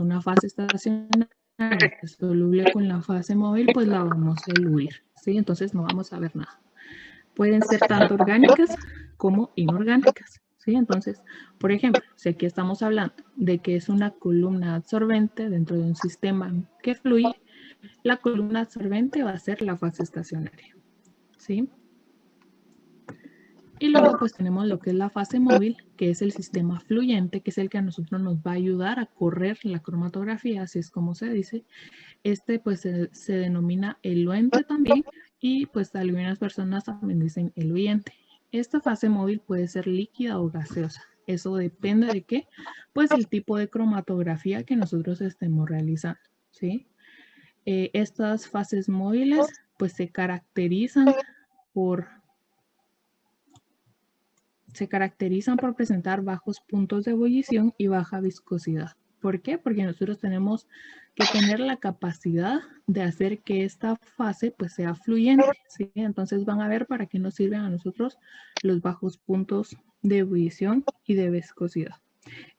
una fase estacionaria soluble con la fase móvil, pues la vamos a eluir, ¿sí? Entonces no vamos a ver nada. Pueden ser tanto orgánicas como inorgánicas, ¿sí? Entonces, por ejemplo, si aquí estamos hablando de que es una columna absorbente dentro de un sistema que fluye, la columna absorbente va a ser la fase estacionaria, ¿sí? Y luego pues tenemos lo que es la fase móvil, que es el sistema fluyente, que es el que a nosotros nos va a ayudar a correr la cromatografía, así es como se dice. Este pues se denomina eluente también y pues algunas personas también dicen eluyente. Esta fase móvil puede ser líquida o gaseosa. Eso depende de qué, pues el tipo de cromatografía que nosotros estemos realizando, ¿sí? Estas fases móviles pues se caracterizan por presentar bajos puntos de ebullición y baja viscosidad. ¿Por qué? Porque nosotros tenemos que tener la capacidad de hacer que esta fase pues sea fluyente, ¿sí? Entonces van a ver para qué nos sirven a nosotros los bajos puntos de ebullición y de viscosidad.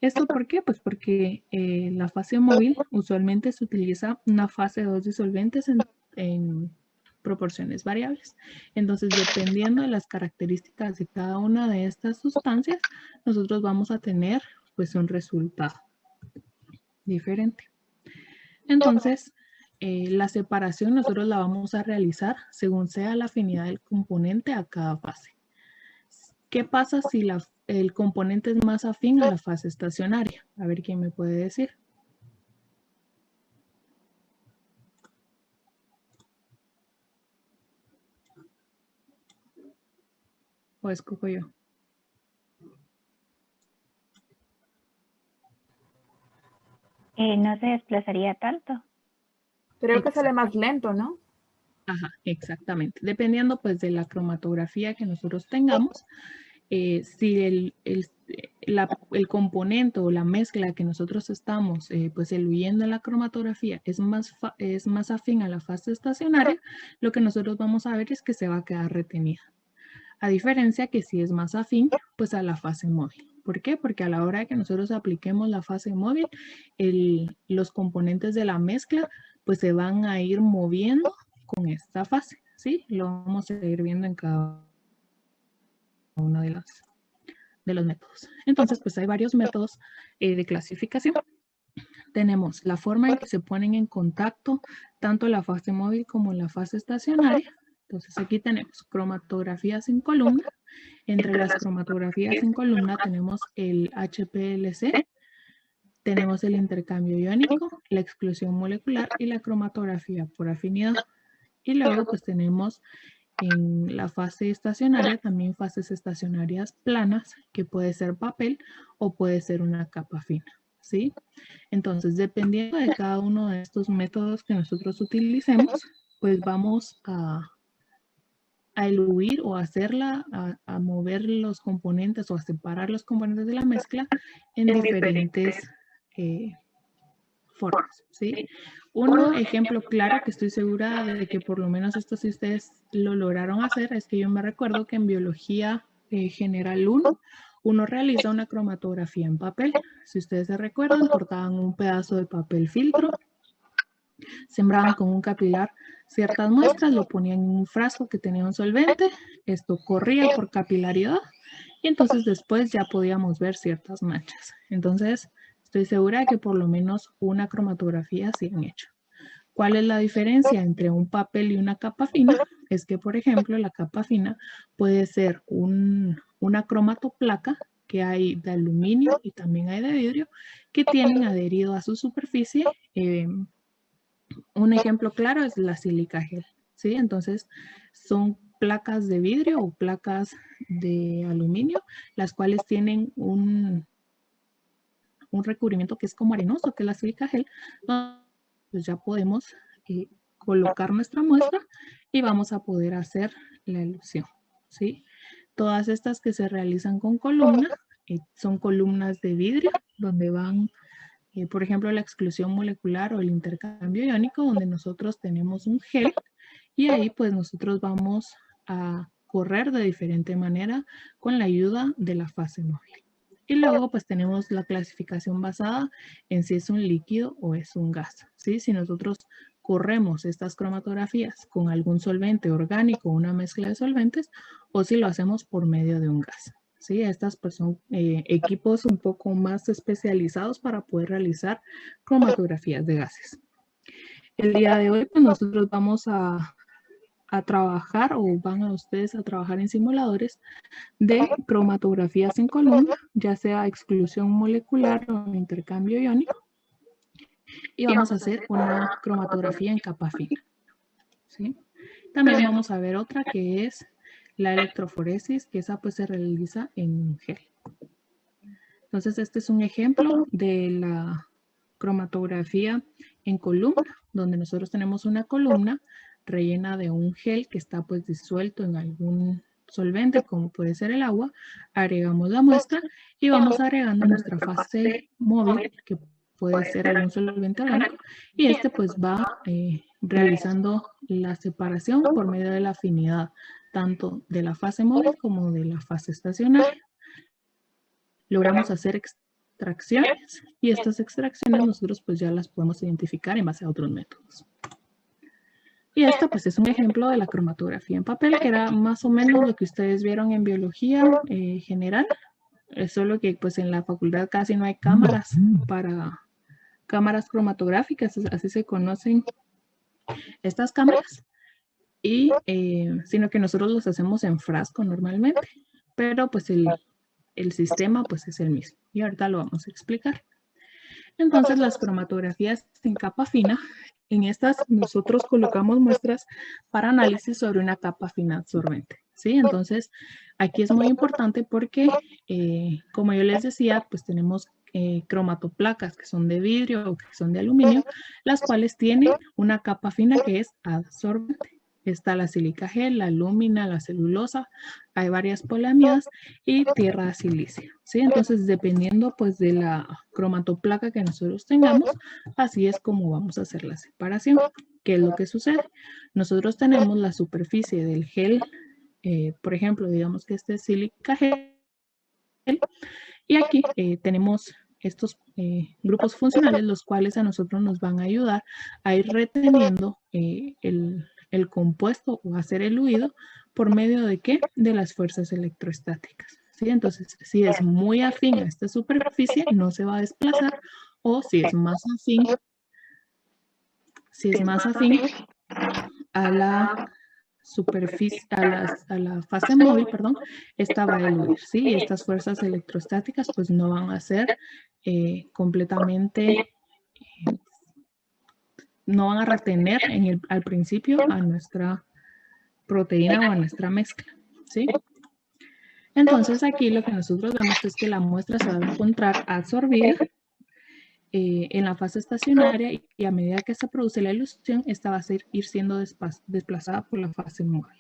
¿Esto por qué? Pues porque la fase móvil usualmente se utiliza una fase de 2 disolventes en proporciones variables. Entonces, dependiendo de las características de cada una de estas sustancias, nosotros vamos a tener pues un resultado diferente. Entonces, la separación nosotros la vamos a realizar según sea la afinidad del componente a cada fase. ¿Qué pasa si el componente es más afín a la fase estacionaria? A ver quién me puede decir. ¿O escojo yo? No se desplazaría tanto. Creo que sale más lento, ¿no? Ajá, exactamente. Dependiendo pues de la cromatografía que nosotros tengamos, si el componente o la mezcla que nosotros estamos pues eluyendo en la cromatografía es más afín a la fase estacionaria, lo que nosotros vamos a ver es que se va a quedar retenida. A diferencia que si es más afín pues a la fase móvil. ¿Por qué? Porque a la hora de que nosotros apliquemos la fase móvil, los componentes de la mezcla pues se van a ir moviendo con esta fase, ¿sí? Lo vamos a ir viendo en cada uno de los métodos. Entonces, pues hay varios métodos de clasificación. Tenemos la forma en que se ponen en contacto tanto la fase móvil como la fase estacionaria. Entonces, aquí tenemos cromatografías en columna. Entre las cromatografías en columna tenemos el HPLC, tenemos el intercambio iónico, la exclusión molecular y la cromatografía por afinidad. Y luego pues tenemos en la fase estacionaria también fases estacionarias planas, que puede ser papel o puede ser una capa fina, ¿sí? Entonces, dependiendo de cada uno de estos métodos que nosotros utilicemos, pues vamos a eluir o a mover los componentes o a separar los componentes de la mezcla en diferentes formas, ¿sí? Un ejemplo claro que estoy segura de que por lo menos esto sí ustedes lo lograron hacer es que yo me recuerdo que en biología general 1 uno realiza una cromatografía en papel. Si ustedes se recuerdan, cortaban un pedazo de papel filtro, sembraban con un capilar ciertas muestras, lo ponían en un frasco que tenía un solvente, esto corría por capilaridad y entonces después ya podíamos ver ciertas manchas. Entonces, estoy segura de que por lo menos una cromatografía sí han hecho. ¿Cuál es la diferencia entre un papel y una capa fina? Es que, por ejemplo, la capa fina puede ser una cromatoplaca que hay de aluminio y también hay de vidrio que tienen adherido a su superficie. Un ejemplo claro es la sílica gel, ¿sí? Entonces, son placas de vidrio o placas de aluminio, las cuales tienen un recubrimiento que es como arenoso, que es la sílica gel. Pues ya podemos colocar nuestra muestra y vamos a poder hacer la elusión, ¿sí? Todas estas que se realizan con columna son columnas de vidrio, donde van por ejemplo, la exclusión molecular o el intercambio iónico, donde nosotros tenemos un gel y ahí pues nosotros vamos a correr de diferente manera con la ayuda de la fase móvil. Y luego pues tenemos la clasificación basada en si es un líquido o es un gas, ¿sí? Si nosotros corremos estas cromatografías con algún solvente orgánico, una mezcla de solventes, o si lo hacemos por medio de un gas, ¿sí? Estas pues son equipos un poco más especializados para poder realizar cromatografías de gases. El día de hoy pues nosotros vamos a trabajar, o van a ustedes a trabajar en simuladores de cromatografías en columna, ya sea exclusión molecular o intercambio iónico, y vamos a hacer una cromatografía en capa fina, ¿sí? También vamos a ver otra que es la electroforesis, que esa pues se realiza en gel. Entonces este es un ejemplo de la cromatografía en columna, donde nosotros tenemos una columna rellena de un gel que está pues disuelto en algún solvente, como puede ser el agua. Agregamos la muestra y vamos agregando nuestra fase móvil, que puede ser algún solvente orgánico, y este pues va realizando la separación por medio de la afinidad, tanto de la fase móvil como de la fase estacionaria. Logramos hacer extracciones y estas extracciones nosotros pues ya las podemos identificar en base a otros métodos. Y esta pues es un ejemplo de la cromatografía en papel, que era más o menos lo que ustedes vieron en biología general. Es solo que pues en la facultad casi no hay cámaras cámaras cromatográficas, así se conocen estas cámaras, y sino que nosotros los hacemos en frasco normalmente, pero pues el sistema pues es el mismo y ahorita lo vamos a explicar. Entonces las cromatografías en capa fina, en estas nosotros colocamos muestras para análisis sobre una capa fina absorbente, ¿sí? Entonces aquí es muy importante porque como yo les decía, pues tenemos cromatoplacas que son de vidrio o que son de aluminio, las cuales tienen una capa fina que es adsorbente. Está la sílica gel, la alúmina, la celulosa, hay varias polamidas y tierra silícea, ¿sí? Entonces, dependiendo pues de la cromatoplaca que nosotros tengamos, así es como vamos a hacer la separación. ¿Qué es lo que sucede? Nosotros tenemos la superficie del gel, por ejemplo, digamos que este es sílica gel, y aquí tenemos estos grupos funcionales, los cuales a nosotros nos van a ayudar a ir reteniendo el compuesto o hacer el fluido por medio de ¿qué? De las fuerzas electrostáticas, ¿sí? Entonces, si es muy afín a esta superficie, no se va a desplazar, o si es más afín a la superficie, a la fase móvil, perdón, esta va a eludir, ¿sí? Y estas fuerzas electrostáticas pues no van a ser completamente, no van a retener al principio a nuestra proteína o a nuestra mezcla, ¿sí? Entonces aquí lo que nosotros vemos es que la muestra se va a encontrar absorbida en la fase estacionaria y a medida que se produce la elusión, esta va a ir siendo desplazada por la fase móvil.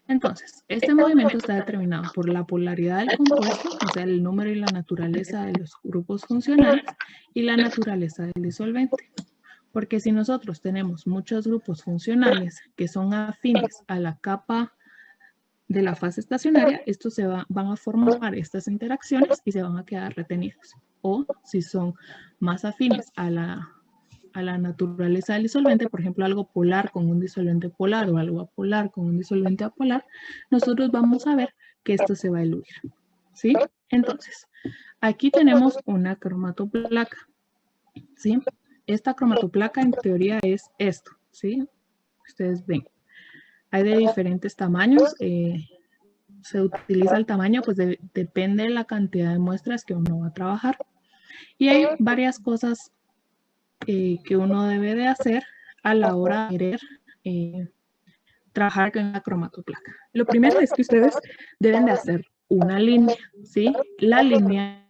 Entonces, este movimiento está determinado por la polaridad del compuesto, o sea, el número y la naturaleza de los grupos funcionales y la naturaleza del disolvente. Porque si nosotros tenemos muchos grupos funcionales que son afines a la capa de la fase estacionaria, estos van a formar estas interacciones y se van a quedar retenidos. O si son más afines a la naturaleza del disolvente, por ejemplo, algo polar con un disolvente polar o algo apolar con un disolvente apolar, nosotros vamos a ver que esto se va a eludir, ¿sí? Entonces, aquí tenemos una cromatoplaca, ¿sí? Esta cromatoplaca en teoría es esto, ¿sí? Ustedes ven. Hay de diferentes tamaños. Se utiliza el tamaño, pues depende de la cantidad de muestras que uno va a trabajar. Y hay varias cosas que uno debe de hacer a la hora de querer trabajar con la cromatoplaca. Lo primero es que ustedes deben de hacer una línea, ¿sí? La línea